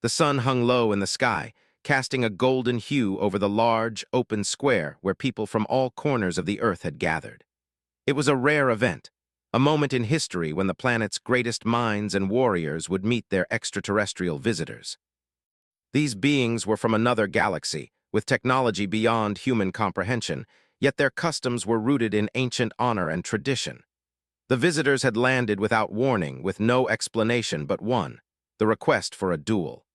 The sun hung low in the sky, casting a golden hue over the large, open square where people from all corners of the Earth had gathered. It was a rare event, a moment in history when the planet's greatest minds and warriors would meet their extraterrestrial visitors. These beings were from another galaxy, with technology beyond human comprehension, yet their customs were rooted in ancient honor and tradition. The visitors had landed without warning, with no explanation but one: the request for a duel.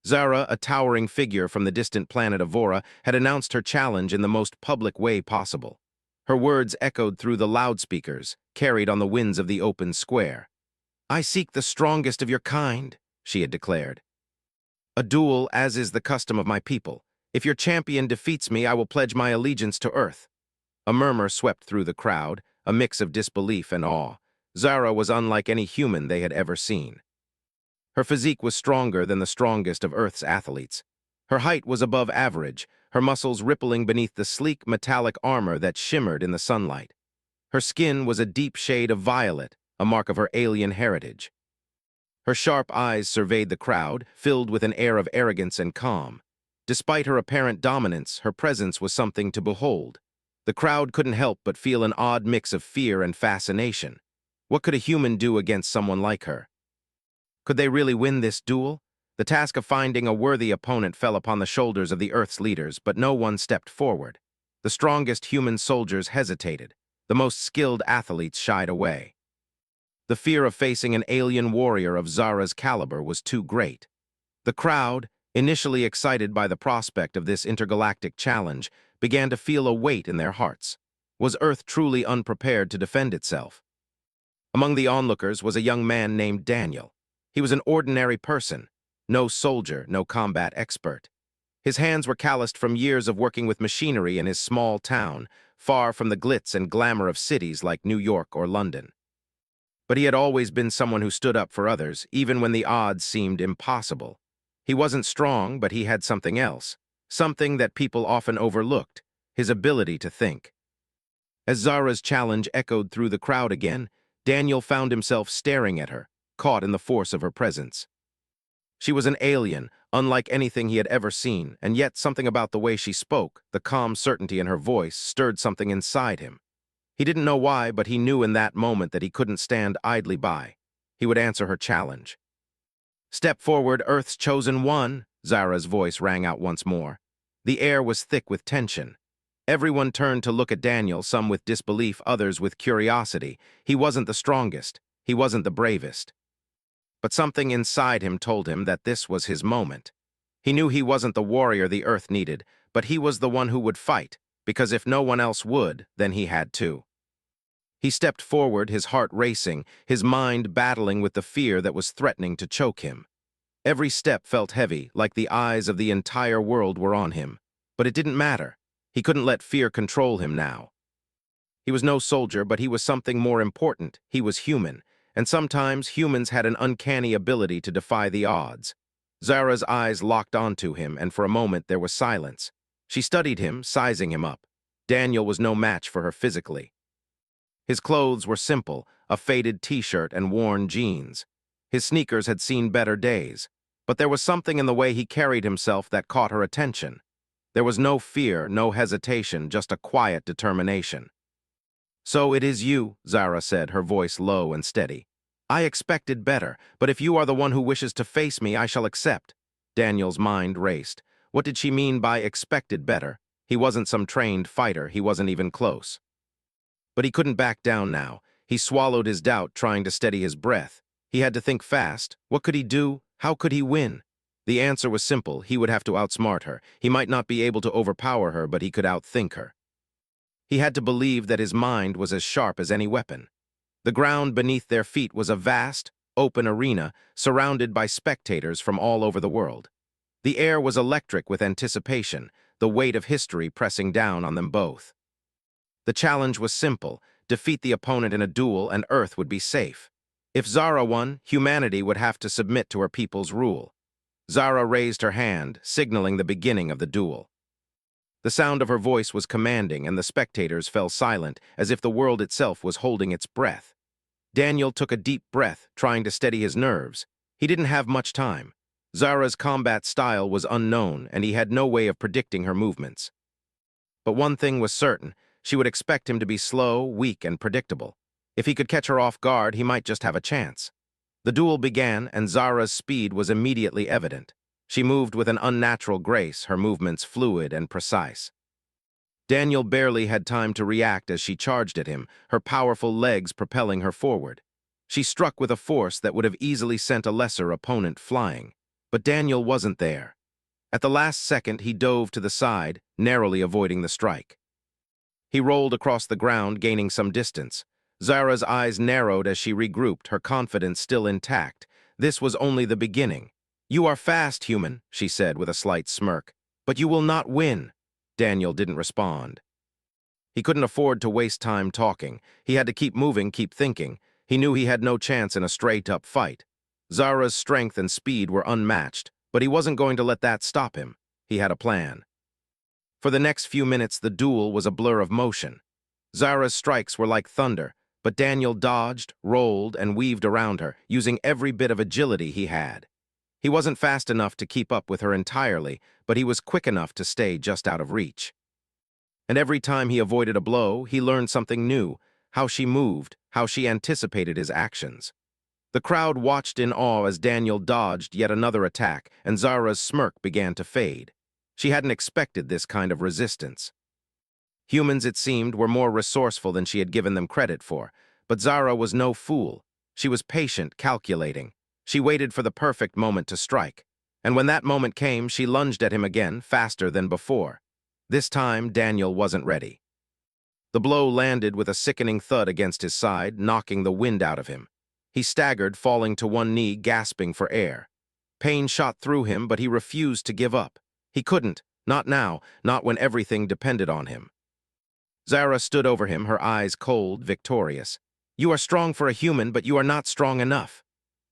Zara, a towering figure from the distant planet Avora, had announced her challenge in the most public way possible. Her words echoed through the loudspeakers, carried on the winds of the open square. "I seek the strongest of your kind," she had declared. "A duel, as is the custom of my people. If your champion defeats me, I will pledge my allegiance to Earth." A murmur swept through the crowd, a mix of disbelief and awe. Zara was unlike any human they had ever seen. Her physique was stronger than the strongest of Earth's athletes. Her height was above average, her muscles rippling beneath the sleek metallic armor that shimmered in the sunlight. Her skin was a deep shade of violet, a mark of her alien heritage. Her sharp eyes surveyed the crowd, filled with an air of arrogance and calm. Despite her apparent dominance, her presence was something to behold. The crowd couldn't help but feel an odd mix of fear and fascination. What could a human do against someone like her? Could they really win this duel? The task of finding a worthy opponent fell upon the shoulders of the Earth's leaders, but no one stepped forward. The strongest human soldiers hesitated. The most skilled athletes shied away. The fear of facing an alien warrior of Zara's caliber was too great. The crowd, initially excited by the prospect of this intergalactic challenge, began to feel a weight in their hearts. Was Earth truly unprepared to defend itself? Among the onlookers was a young man named Daniel. He was an ordinary person, no soldier, no combat expert. His hands were calloused from years of working with machinery in his small town, far from the glitz and glamour of cities like New York or London. But he had always been someone who stood up for others, even when the odds seemed impossible. He wasn't strong, but he had something else, something that people often overlooked: his ability to think. As Zara's challenge echoed through the crowd again, Daniel found himself staring at her, caught in the force of her presence. She was an alien, unlike anything he had ever seen, and yet something about the way she spoke, the calm certainty in her voice, stirred something inside him. He didn't know why, but he knew in that moment that he couldn't stand idly by. He would answer her challenge. "Step forward, Earth's chosen one," Zara's voice rang out once more. The air was thick with tension. Everyone turned to look at Daniel, some with disbelief, others with curiosity. He wasn't the strongest. He wasn't the bravest. But something inside him told him that this was his moment. He knew he wasn't the warrior the Earth needed, but he was the one who would fight, because if no one else would, then he had to. He stepped forward, his heart racing, his mind battling with the fear that was threatening to choke him. Every step felt heavy, like the eyes of the entire world were on him. But it didn't matter. He couldn't let fear control him now. He was no soldier, but he was something more important. He was human. And sometimes humans had an uncanny ability to defy the odds. Zara's eyes locked onto him, and for a moment there was silence. She studied him, sizing him up. Daniel was no match for her physically. His clothes were simple, a faded t-shirt and worn jeans. His sneakers had seen better days, but there was something in the way he carried himself that caught her attention. There was no fear, no hesitation, just a quiet determination. "So it is you," Zara said, her voice low and steady. "I expected better, but if you are the one who wishes to face me, I shall accept." Daniel's mind raced. What did she mean by expected better? He wasn't some trained fighter, he wasn't even close. But he couldn't back down now. He swallowed his doubt, trying to steady his breath. He had to think fast. What could he do? How could he win? The answer was simple: he would have to outsmart her. He might not be able to overpower her, but he could outthink her. He had to believe that his mind was as sharp as any weapon. The ground beneath their feet was a vast, open arena, surrounded by spectators from all over the world. The air was electric with anticipation, the weight of history pressing down on them both. The challenge was simple: defeat the opponent in a duel and Earth would be safe. If Zara won, humanity would have to submit to her people's rule. Zara raised her hand, signaling the beginning of the duel. The sound of her voice was commanding, and the spectators fell silent, as if the world itself was holding its breath. Daniel took a deep breath, trying to steady his nerves. He didn't have much time. Zara's combat style was unknown, and he had no way of predicting her movements. But one thing was certain, she would expect him to be slow, weak, and predictable. If he could catch her off guard, he might just have a chance. The duel began, and Zara's speed was immediately evident. She moved with an unnatural grace, her movements fluid and precise. Daniel barely had time to react as she charged at him, her powerful legs propelling her forward. She struck with a force that would have easily sent a lesser opponent flying. But Daniel wasn't there. At the last second, he dove to the side, narrowly avoiding the strike. He rolled across the ground, gaining some distance. Zara's eyes narrowed as she regrouped, her confidence still intact. This was only the beginning. "You are fast, human," she said with a slight smirk. "But you will not win." Daniel didn't respond. He couldn't afford to waste time talking. He had to keep moving, keep thinking. He knew he had no chance in a straight-up fight. Zara's strength and speed were unmatched, but he wasn't going to let that stop him. He had a plan. For the next few minutes, the duel was a blur of motion. Zara's strikes were like thunder, but Daniel dodged, rolled, and weaved around her, using every bit of agility he had. He wasn't fast enough to keep up with her entirely, but he was quick enough to stay just out of reach. And every time he avoided a blow, he learned something new, how she moved, how she anticipated his actions. The crowd watched in awe as Daniel dodged yet another attack, and Zara's smirk began to fade. She hadn't expected this kind of resistance. Humans, it seemed, were more resourceful than she had given them credit for, but Zara was no fool. She was patient, calculating. She waited for the perfect moment to strike, and when that moment came, she lunged at him again, faster than before. This time, Daniel wasn't ready. The blow landed with a sickening thud against his side, knocking the wind out of him. He staggered, falling to one knee, gasping for air. Pain shot through him, but he refused to give up. He couldn't, not now, not when everything depended on him. Zara stood over him, her eyes cold, victorious. "You are strong for a human, but you are not strong enough."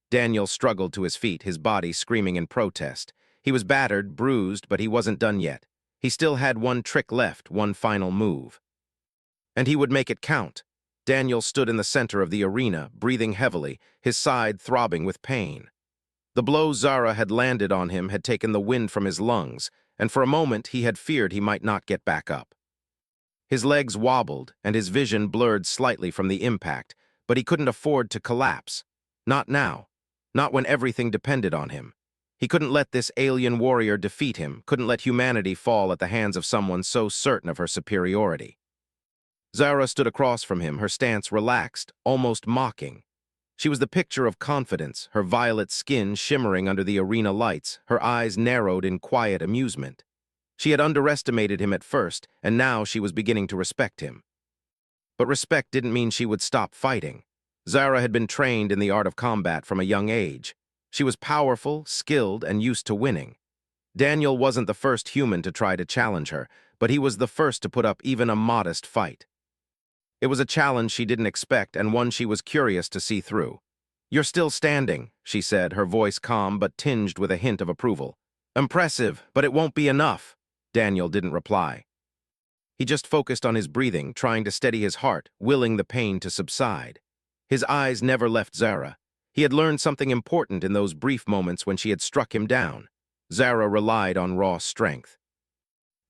Daniel struggled to his feet, his body screaming in protest. He was battered, bruised, but he wasn't done yet. He still had one trick left, one final move. And he would make it count. Daniel stood in the center of the arena, breathing heavily, his side throbbing with pain. The blow Zara had landed on him had taken the wind from his lungs, and for a moment he had feared he might not get back up. His legs wobbled, and his vision blurred slightly from the impact, but he couldn't afford to collapse. Not now. Not when everything depended on him. He couldn't let this alien warrior defeat him, couldn't let humanity fall at the hands of someone so certain of her superiority. Zara stood across from him, her stance relaxed, almost mocking. She was the picture of confidence, her violet skin shimmering under the arena lights, her eyes narrowed in quiet amusement. She had underestimated him at first, and now she was beginning to respect him. But respect didn't mean she would stop fighting. Zara had been trained in the art of combat from a young age. She was powerful, skilled, and used to winning. Daniel wasn't the first human to try to challenge her, but he was the first to put up even a modest fight. It was a challenge she didn't expect and one she was curious to see through. "You're still standing," she said, her voice calm but tinged with a hint of approval. "Impressive, but it won't be enough." Daniel didn't reply. He just focused on his breathing, trying to steady his heart, willing the pain to subside. His eyes never left Zara. He had learned something important in those brief moments when she had struck him down. Zara relied on raw strength.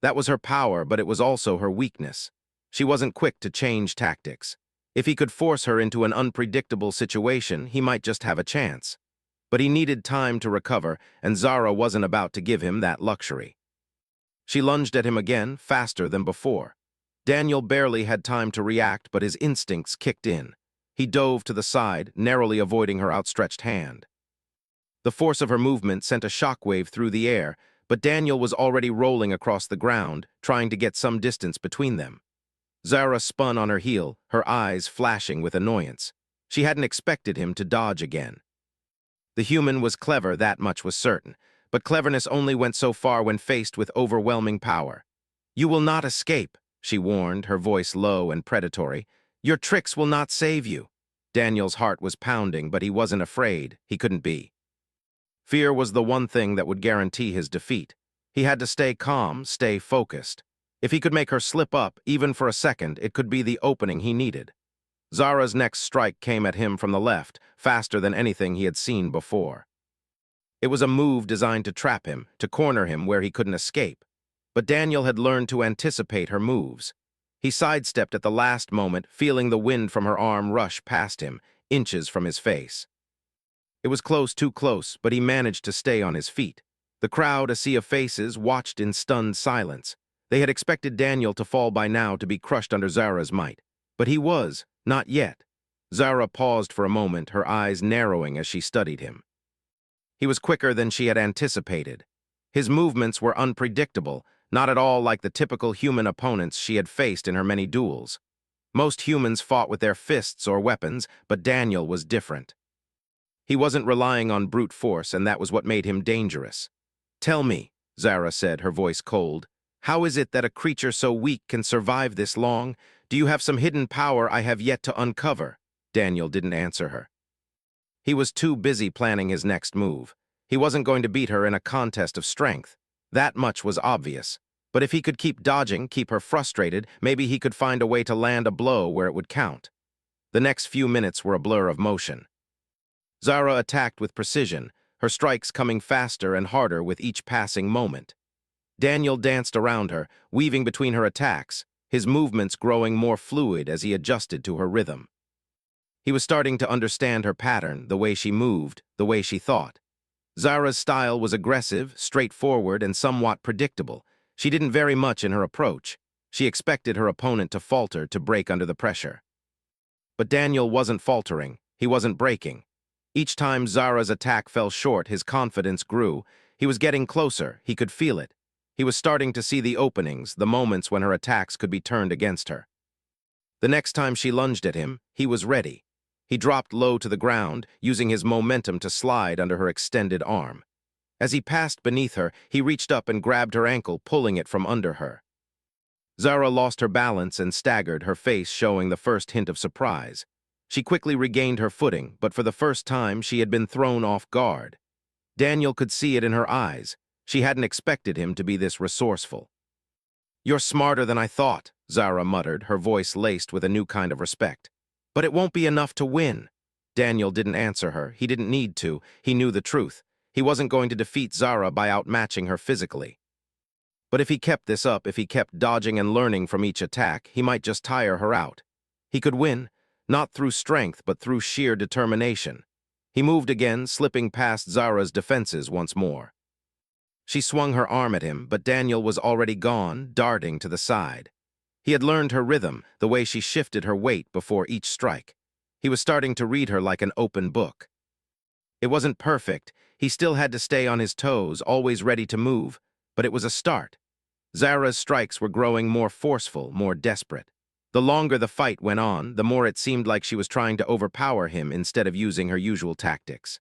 That was her power, but it was also her weakness. She wasn't quick to change tactics. If he could force her into an unpredictable situation, he might just have a chance. But he needed time to recover, and Zara wasn't about to give him that luxury. She lunged at him again, faster than before. Daniel barely had time to react, but his instincts kicked in. He dove to the side, narrowly avoiding her outstretched hand. The force of her movement sent a shockwave through the air, but Daniel was already rolling across the ground, trying to get some distance between them. Zara spun on her heel, her eyes flashing with annoyance. She hadn't expected him to dodge again. The human was clever, that much was certain, but cleverness only went so far when faced with overwhelming power. "You will not escape," she warned, her voice low and predatory. "Your tricks will not save you." Daniel's heart was pounding, but he wasn't afraid. He couldn't be. Fear was the one thing that would guarantee his defeat. He had to stay calm, stay focused. If he could make her slip up, even for a second, it could be the opening he needed. Zara's next strike came at him from the left, faster than anything he had seen before. It was a move designed to trap him, to corner him where he couldn't escape. But Daniel had learned to anticipate her moves. He sidestepped at the last moment, feeling the wind from her arm rush past him, inches from his face. It was close, too close, but he managed to stay on his feet. The crowd, a sea of faces, watched in stunned silence. They had expected Daniel to fall by now, to be crushed under Zara's might. But he was, not yet. Zara paused for a moment, her eyes narrowing as she studied him. He was quicker than she had anticipated. His movements were unpredictable, not at all like the typical human opponents she had faced in her many duels. Most humans fought with their fists or weapons, but Daniel was different. He wasn't relying on brute force, and that was what made him dangerous. "Tell me," Zara said, her voice cold, "how is it that a creature so weak can survive this long? Do you have some hidden power I have yet to uncover?" Daniel didn't answer her. He was too busy planning his next move. He wasn't going to beat her in a contest of strength. That much was obvious. But if he could keep dodging, keep her frustrated, maybe he could find a way to land a blow where it would count. The next few minutes were a blur of motion. Zara attacked with precision, her strikes coming faster and harder with each passing moment. Daniel danced around her, weaving between her attacks, his movements growing more fluid as he adjusted to her rhythm. He was starting to understand her pattern, the way she moved, the way she thought. Zara's style was aggressive, straightforward, and somewhat predictable. She didn't vary much in her approach. She expected her opponent to falter, to break under the pressure. But Daniel wasn't faltering. He wasn't breaking. Each time Zara's attack fell short, his confidence grew. He was getting closer. He could feel it. He was starting to see the openings, the moments when her attacks could be turned against her. The next time she lunged at him, he was ready. He dropped low to the ground, using his momentum to slide under her extended arm. As he passed beneath her, he reached up and grabbed her ankle, pulling it from under her. Zara lost her balance and staggered, her face showing the first hint of surprise. She quickly regained her footing, but for the first time she had been thrown off guard. Daniel could see it in her eyes. She hadn't expected him to be this resourceful. "You're smarter than I thought," Zara muttered, her voice laced with a new kind of respect. "But it won't be enough to win." Daniel didn't answer her. He didn't need to. He knew the truth. He wasn't going to defeat Zara by outmatching her physically. But if he kept this up, if he kept dodging and learning from each attack, he might just tire her out. He could win, not through strength, but through sheer determination. He moved again, slipping past Zara's defenses once more. She swung her arm at him, but Daniel was already gone, darting to the side. He had learned her rhythm, the way she shifted her weight before each strike. He was starting to read her like an open book. It wasn't perfect. He still had to stay on his toes, always ready to move, but it was a start. Zara's strikes were growing more forceful, more desperate. The longer the fight went on, the more it seemed like she was trying to overpower him instead of using her usual tactics.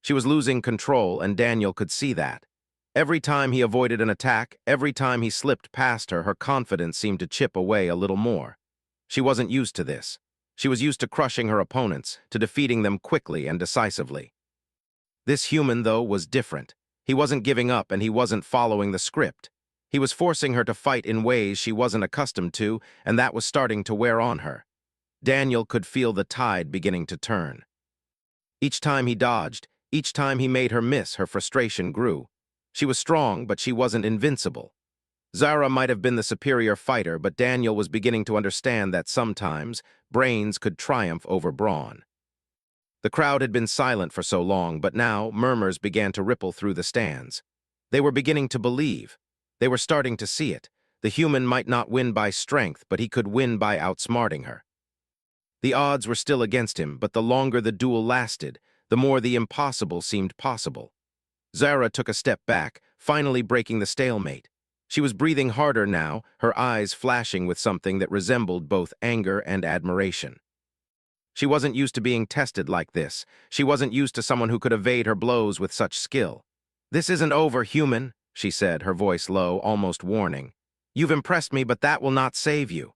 She was losing control, and Daniel could see that. Every time he avoided an attack, every time he slipped past her, her confidence seemed to chip away a little more. She wasn't used to this. She was used to crushing her opponents, to defeating them quickly and decisively. This human, though, was different. He wasn't giving up, and he wasn't following the script. He was forcing her to fight in ways she wasn't accustomed to, and that was starting to wear on her. Daniel could feel the tide beginning to turn. Each time he dodged, each time he made her miss, her frustration grew. She was strong, but she wasn't invincible. Zara might have been the superior fighter, but Daniel was beginning to understand that sometimes brains could triumph over brawn. The crowd had been silent for so long, but now murmurs began to ripple through the stands. They were beginning to believe. They were starting to see it. The human might not win by strength, but he could win by outsmarting her. The odds were still against him, but the longer the duel lasted, the more the impossible seemed possible. Zara took a step back, finally breaking the stalemate. She was breathing harder now, her eyes flashing with something that resembled both anger and admiration. She wasn't used to being tested like this. She wasn't used to someone who could evade her blows with such skill. "This isn't over, human," she said, her voice low, almost warning. "You've impressed me, but that will not save you."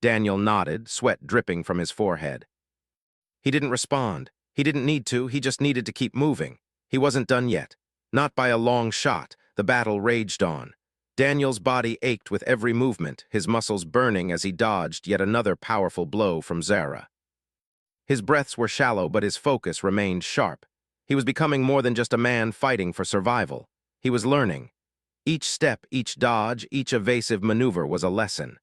Daniel nodded, sweat dripping from his forehead. He didn't respond. He didn't need to, he just needed to keep moving. He wasn't done yet. Not by a long shot. The battle raged on. Daniel's body ached with every movement, his muscles burning as he dodged yet another powerful blow from Zara. His breaths were shallow, but his focus remained sharp. He was becoming more than just a man fighting for survival. He was learning. Each step, each dodge, each evasive maneuver was a lesson.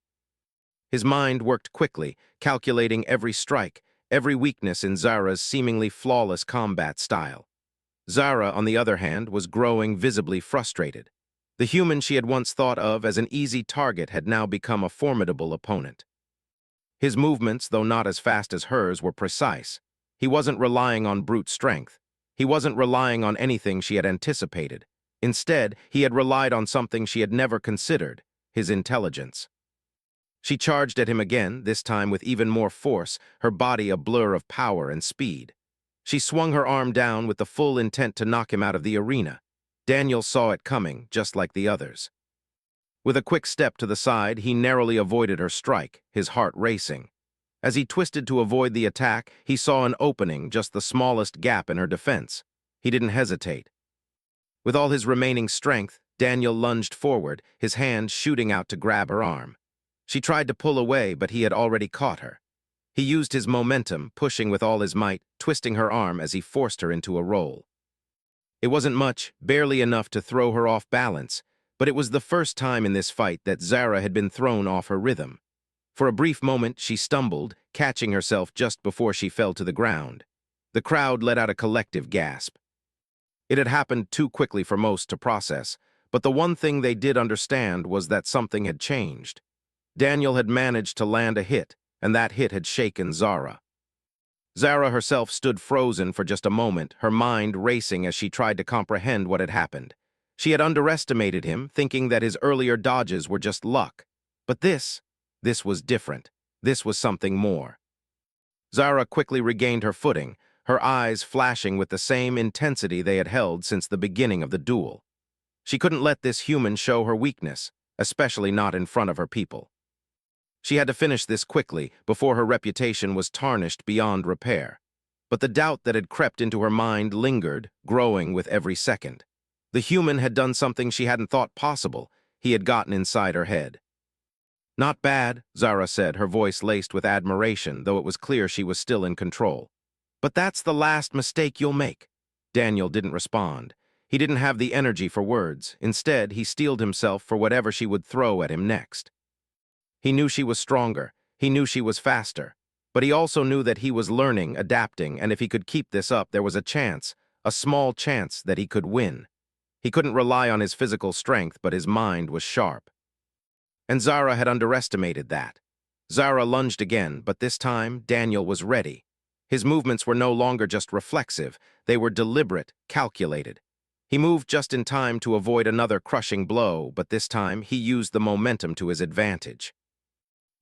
His mind worked quickly, calculating every strike, every weakness in Zara's seemingly flawless combat style. Zara, on the other hand, was growing visibly frustrated. The human she had once thought of as an easy target had now become a formidable opponent. His movements, though not as fast as hers, were precise. He wasn't relying on brute strength. He wasn't relying on anything she had anticipated. Instead, he had relied on something she had never considered, his intelligence. She charged at him again, this time with even more force, her body a blur of power and speed. She swung her arm down with the full intent to knock him out of the arena. Daniel saw it coming, just like the others. With a quick step to the side, he narrowly avoided her strike, his heart racing. As he twisted to avoid the attack, he saw an opening, just the smallest gap in her defense. He didn't hesitate. With all his remaining strength, Daniel lunged forward, his hand shooting out to grab her arm. She tried to pull away, but he had already caught her. He used his momentum, pushing with all his might, twisting her arm as he forced her into a roll. It wasn't much, barely enough to throw her off balance, but it was the first time in this fight that Zara had been thrown off her rhythm. For a brief moment, she stumbled, catching herself just before she fell to the ground. The crowd let out a collective gasp. It had happened too quickly for most to process, but the one thing they did understand was that something had changed. Daniel had managed to land a hit, and that hit had shaken Zara. Zara herself stood frozen for just a moment, her mind racing as she tried to comprehend what had happened. She had underestimated him, thinking that his earlier dodges were just luck. But this was different. This was something more. Zara quickly regained her footing, her eyes flashing with the same intensity they had held since the beginning of the duel. She couldn't let this human show her weakness, especially not in front of her people. She had to finish this quickly before her reputation was tarnished beyond repair. But the doubt that had crept into her mind lingered, growing with every second. The human had done something she hadn't thought possible. He had gotten inside her head. "Not bad," Zara said, her voice laced with admiration, though it was clear she was still in control. "But that's the last mistake you'll make." Daniel didn't respond. He didn't have the energy for words. Instead, he steeled himself for whatever she would throw at him next. He knew she was stronger. He knew she was faster. But he also knew that he was learning, adapting, and if he could keep this up, there was a chance, a small chance, that he could win. He couldn't rely on his physical strength, but his mind was sharp. And Zara had underestimated that. Zara lunged again, but this time, Daniel was ready. His movements were no longer just reflexive. They were deliberate, calculated. He moved just in time to avoid another crushing blow, but this time he used the momentum to his advantage.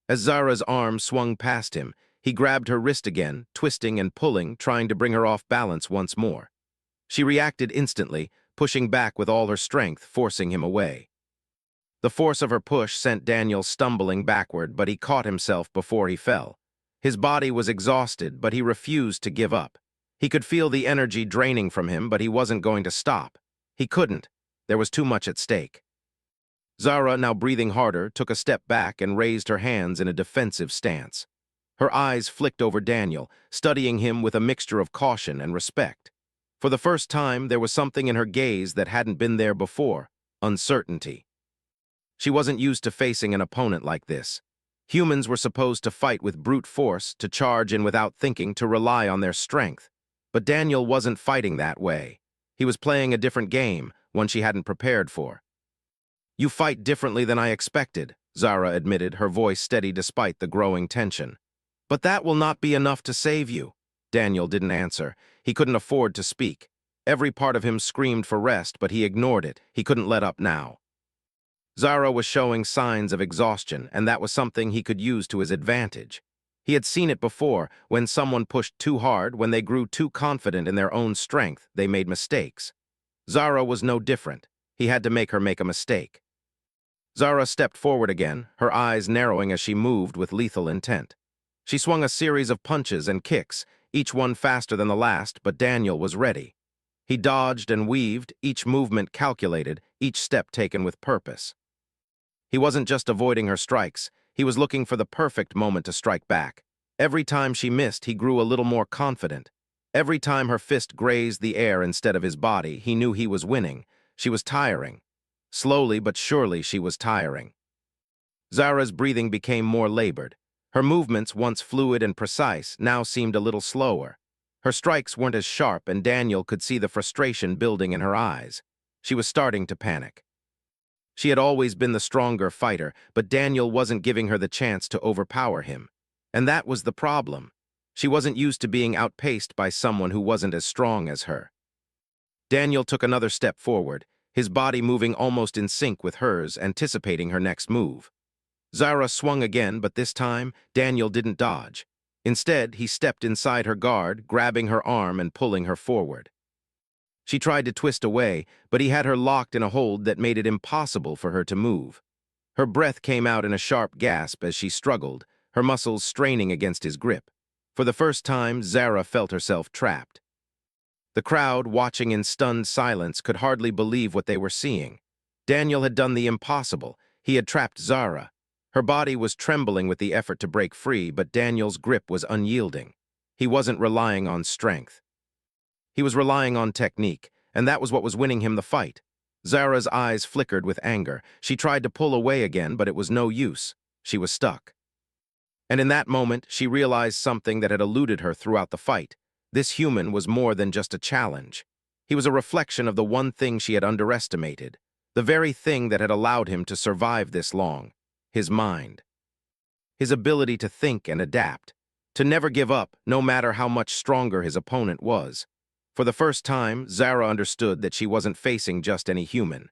As Zara's arm swung past him, he grabbed her wrist again, twisting and pulling, trying to bring her off balance once more. She reacted instantly, pushing back with all her strength, forcing him away. The force of her push sent Daniel stumbling backward, but he caught himself before he fell. His body was exhausted, but he refused to give up. He could feel the energy draining from him, but he wasn't going to stop. He couldn't. There was too much at stake. Zara, now breathing harder, took a step back and raised her hands in a defensive stance. Her eyes flicked over Daniel, studying him with a mixture of caution and respect. For the first time, there was something in her gaze that hadn't been there before: uncertainty. She wasn't used to facing an opponent like this. Humans were supposed to fight with brute force, to charge in without thinking, to rely on their strength. But Daniel wasn't fighting that way. He was playing a different game, one she hadn't prepared for. "You fight differently than I expected," Zara admitted, her voice steady despite the growing tension. "But that will not be enough to save you." Daniel didn't answer. He couldn't afford to speak. Every part of him screamed for rest, but he ignored it. He couldn't let up now. Zara was showing signs of exhaustion, and that was something he could use to his advantage. He had seen it before. When someone pushed too hard, when they grew too confident in their own strength, they made mistakes. Zara was no different. He had to make her make a mistake. Zara stepped forward again, her eyes narrowing as she moved with lethal intent. She swung a series of punches and kicks, each one faster than the last, but Daniel was ready. He dodged and weaved, each movement calculated, each step taken with purpose. He wasn't just avoiding her strikes, he was looking for the perfect moment to strike back. Every time she missed, he grew a little more confident. Every time her fist grazed the air instead of his body, he knew he was winning. She was tiring. Slowly but surely she was tiring. Zara's breathing became more labored. Her movements, once fluid and precise, now seemed a little slower. Her strikes weren't as sharp, and Daniel could see the frustration building in her eyes. She was starting to panic. She had always been the stronger fighter, but Daniel wasn't giving her the chance to overpower him. And that was the problem. She wasn't used to being outpaced by someone who wasn't as strong as her. Daniel took another step forward, his body moving almost in sync with hers, anticipating her next move. Zara swung again, but this time, Daniel didn't dodge. Instead, he stepped inside her guard, grabbing her arm and pulling her forward. She tried to twist away, but he had her locked in a hold that made it impossible for her to move. Her breath came out in a sharp gasp as she struggled, her muscles straining against his grip. For the first time, Zara felt herself trapped. The crowd, watching in stunned silence, could hardly believe what they were seeing. Daniel had done the impossible. He had trapped Zara. Her body was trembling with the effort to break free, but Daniel's grip was unyielding. He wasn't relying on strength. He was relying on technique, and that was what was winning him the fight. Zara's eyes flickered with anger. She tried to pull away again, but it was no use. She was stuck. And in that moment, she realized something that had eluded her throughout the fight. This human was more than just a challenge. He was a reflection of the one thing she had underestimated, the very thing that had allowed him to survive this long: his mind. His ability to think and adapt, to never give up, no matter how much stronger his opponent was. For the first time, Zara understood that she wasn't facing just any human.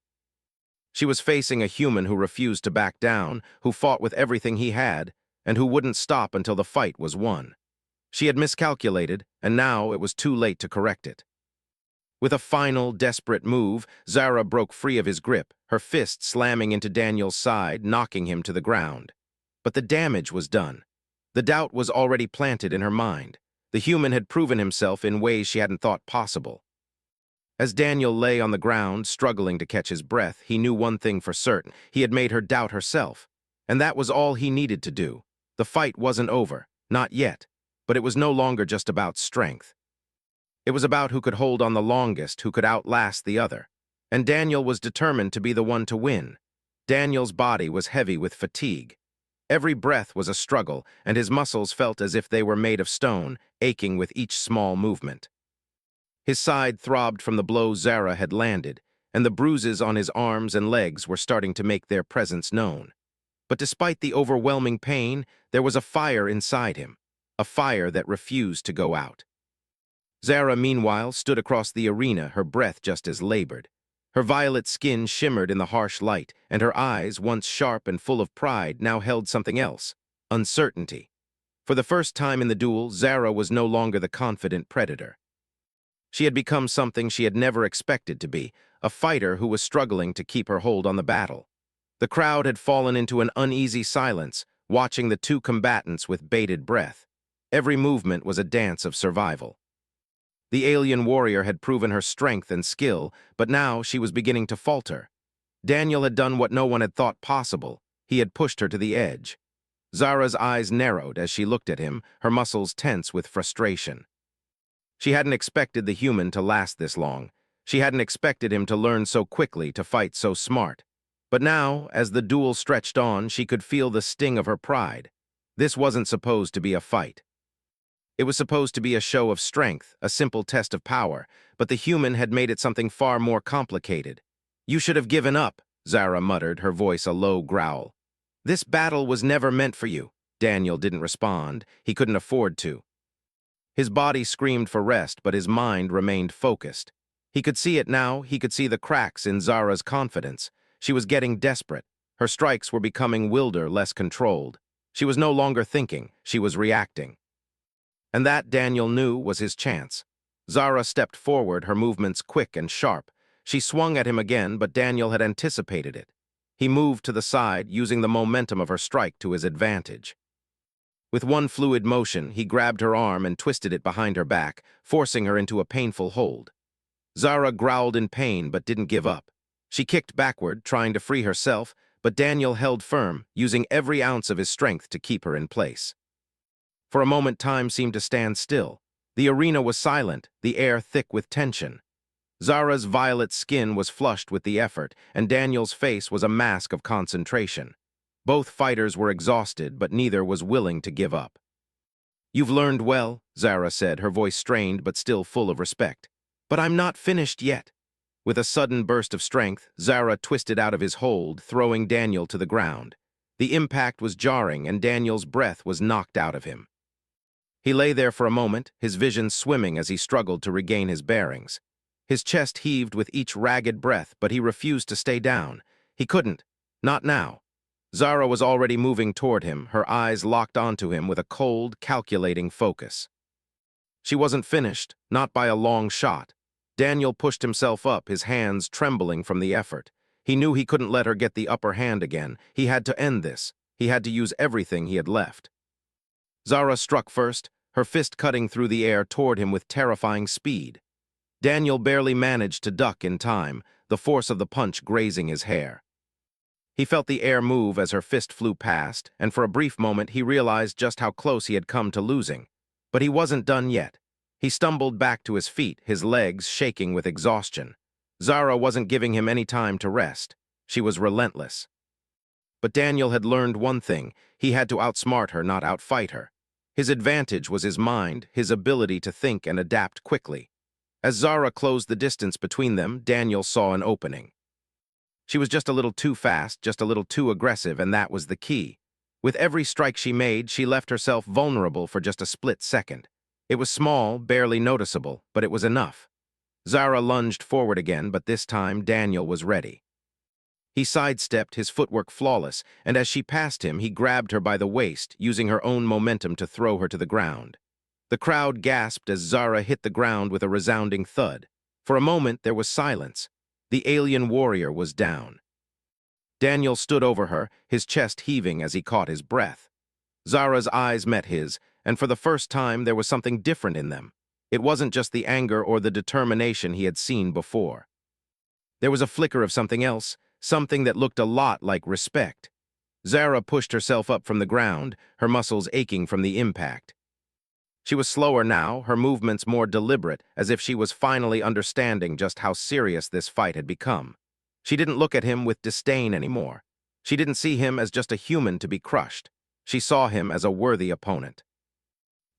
She was facing a human who refused to back down, who fought with everything he had, and who wouldn't stop until the fight was won. She had miscalculated, and now it was too late to correct it. With a final, desperate move, Zara broke free of his grip, her fist slamming into Daniel's side, knocking him to the ground. But the damage was done. The doubt was already planted in her mind. The human had proven himself in ways she hadn't thought possible. As Daniel lay on the ground, struggling to catch his breath, he knew one thing for certain: he had made her doubt herself. And that was all he needed to do. The fight wasn't over, not yet, but it was no longer just about strength. It was about who could hold on the longest, who could outlast the other. And Daniel was determined to be the one to win. Daniel's body was heavy with fatigue. Every breath was a struggle, and his muscles felt as if they were made of stone, aching with each small movement. His side throbbed from the blow Zara had landed, and the bruises on his arms and legs were starting to make their presence known. But despite the overwhelming pain, there was a fire inside him, a fire that refused to go out. Zara, meanwhile, stood across the arena, her breath just as labored. Her violet skin shimmered in the harsh light, and her eyes, once sharp and full of pride, now held something else: uncertainty. For the first time in the duel, Zara was no longer the confident predator. She had become something she had never expected to be, a fighter who was struggling to keep her hold on the battle. The crowd had fallen into an uneasy silence, watching the two combatants with bated breath. Every movement was a dance of survival. The alien warrior had proven her strength and skill, but now she was beginning to falter. Daniel had done what no one had thought possible. He had pushed her to the edge. Zara's eyes narrowed as she looked at him, her muscles tense with frustration. She hadn't expected the human to last this long. She hadn't expected him to learn so quickly, to fight so smart. But now, as the duel stretched on, she could feel the sting of her pride. This wasn't supposed to be a fight. It was supposed to be a show of strength, a simple test of power, but the human had made it something far more complicated. "You should have given up," Zara muttered, her voice a low growl. "This battle was never meant for you." Daniel didn't respond. He couldn't afford to. His body screamed for rest, but his mind remained focused. He could see it now. He could see the cracks in Zara's confidence. She was getting desperate. Her strikes were becoming wilder, less controlled. She was no longer thinking. She was reacting. And that, Daniel knew, was his chance. Zara stepped forward, her movements quick and sharp. She swung at him again, but Daniel had anticipated it. He moved to the side, using the momentum of her strike to his advantage. With one fluid motion, he grabbed her arm and twisted it behind her back, forcing her into a painful hold. Zara growled in pain but didn't give up. She kicked backward, trying to free herself, but Daniel held firm, using every ounce of his strength to keep her in place. For a moment, time seemed to stand still. The arena was silent, the air thick with tension. Zara's violet skin was flushed with the effort, and Daniel's face was a mask of concentration. Both fighters were exhausted, but neither was willing to give up. "You've learned well," Zara said, her voice strained but still full of respect. "But I'm not finished yet." With a sudden burst of strength, Zara twisted out of his hold, throwing Daniel to the ground. The impact was jarring, and Daniel's breath was knocked out of him. He lay there for a moment, his vision swimming as he struggled to regain his bearings. His chest heaved with each ragged breath, but he refused to stay down. He couldn't. Not now. Zara was already moving toward him, her eyes locked onto him with a cold, calculating focus. She wasn't finished, not by a long shot. Daniel pushed himself up, his hands trembling from the effort. He knew he couldn't let her get the upper hand again. He had to end this. He had to use everything he had left. Zara struck first, her fist cutting through the air toward him with terrifying speed. Daniel barely managed to duck in time, the force of the punch grazing his hair. He felt the air move as her fist flew past, and for a brief moment he realized just how close he had come to losing. But he wasn't done yet. He stumbled back to his feet, his legs shaking with exhaustion. Zara wasn't giving him any time to rest. She was relentless. But Daniel had learned one thing: he had to outsmart her, not outfight her. His advantage was his mind, his ability to think and adapt quickly. As Zara closed the distance between them, Daniel saw an opening. She was just a little too fast, just a little too aggressive, and that was the key. With every strike she made, she left herself vulnerable for just a split second. It was small, barely noticeable, but it was enough. Zara lunged forward again, but this time Daniel was ready. He sidestepped, his footwork flawless, and as she passed him, he grabbed her by the waist, using her own momentum to throw her to the ground. The crowd gasped as Zara hit the ground with a resounding thud. For a moment, there was silence. The alien warrior was down. Daniel stood over her, his chest heaving as he caught his breath. Zara's eyes met his, and for the first time there was something different in them. It wasn't just the anger or the determination he had seen before. There was a flicker of something else, something that looked a lot like respect. Zara pushed herself up from the ground, her muscles aching from the impact. She was slower now, her movements more deliberate, as if she was finally understanding just how serious this fight had become. She didn't look at him with disdain anymore. She didn't see him as just a human to be crushed. She saw him as a worthy opponent.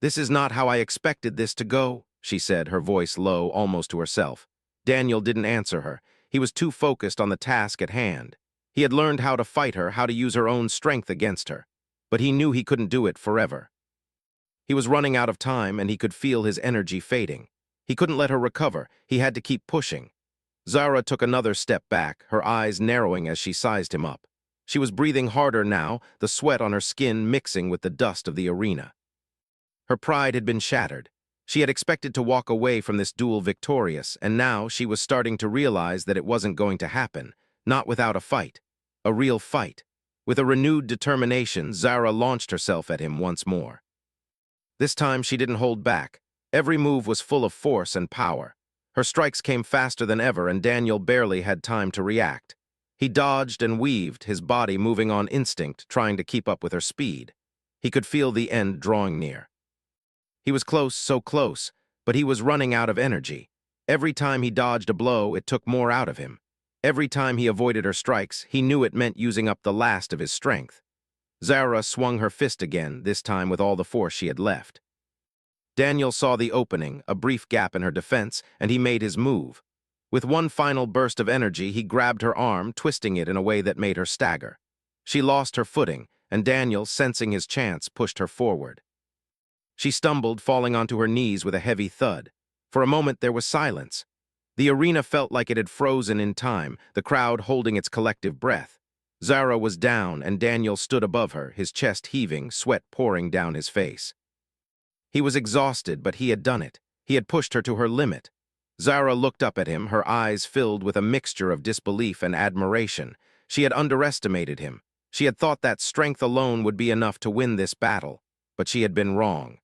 "This is not how I expected this to go," she said, her voice low, almost to herself. Daniel didn't answer her. He was too focused on the task at hand. He had learned how to fight her, how to use her own strength against her. But he knew he couldn't do it forever. He was running out of time, and he could feel his energy fading. He couldn't let her recover. He had to keep pushing. Zara took another step back, her eyes narrowing as she sized him up. She was breathing harder now, the sweat on her skin mixing with the dust of the arena. Her pride had been shattered. She had expected to walk away from this duel victorious, and now she was starting to realize that it wasn't going to happen, not without a fight. A real fight. With a renewed determination, Zara launched herself at him once more. This time she didn't hold back. Every move was full of force and power. Her strikes came faster than ever, and Daniel barely had time to react. He dodged and weaved, his body moving on instinct, trying to keep up with her speed. He could feel the end drawing near. He was close, so close, but he was running out of energy. Every time he dodged a blow, it took more out of him. Every time he avoided her strikes, he knew it meant using up the last of his strength. Zara swung her fist again, this time with all the force she had left. Daniel saw the opening, a brief gap in her defense, and he made his move. With one final burst of energy, he grabbed her arm, twisting it in a way that made her stagger. She lost her footing, and Daniel, sensing his chance, pushed her forward. She stumbled, falling onto her knees with a heavy thud. For a moment, there was silence. The arena felt like it had frozen in time, the crowd holding its collective breath. Zara was down, and Daniel stood above her, his chest heaving, sweat pouring down his face. He was exhausted, but he had done it. He had pushed her to her limit. Zara looked up at him, her eyes filled with a mixture of disbelief and admiration. She had underestimated him. She had thought that strength alone would be enough to win this battle, but she had been wrong.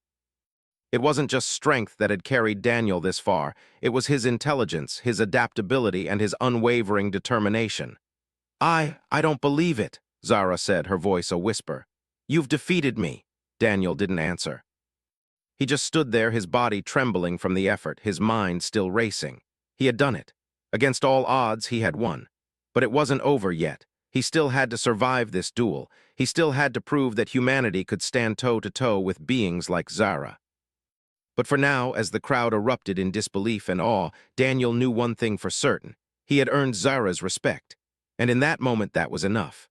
It wasn't just strength that had carried Daniel this far. It was his intelligence, his adaptability, and his unwavering determination. I don't believe it," Zara said, her voice a whisper. "You've defeated me." Daniel didn't answer. He just stood there, his body trembling from the effort, his mind still racing. He had done it. Against all odds, he had won. But it wasn't over yet. He still had to survive this duel. He still had to prove that humanity could stand toe-to-toe with beings like Zara. But for now, as the crowd erupted in disbelief and awe, Daniel knew one thing for certain. He had earned Zara's respect. And in that moment, that was enough.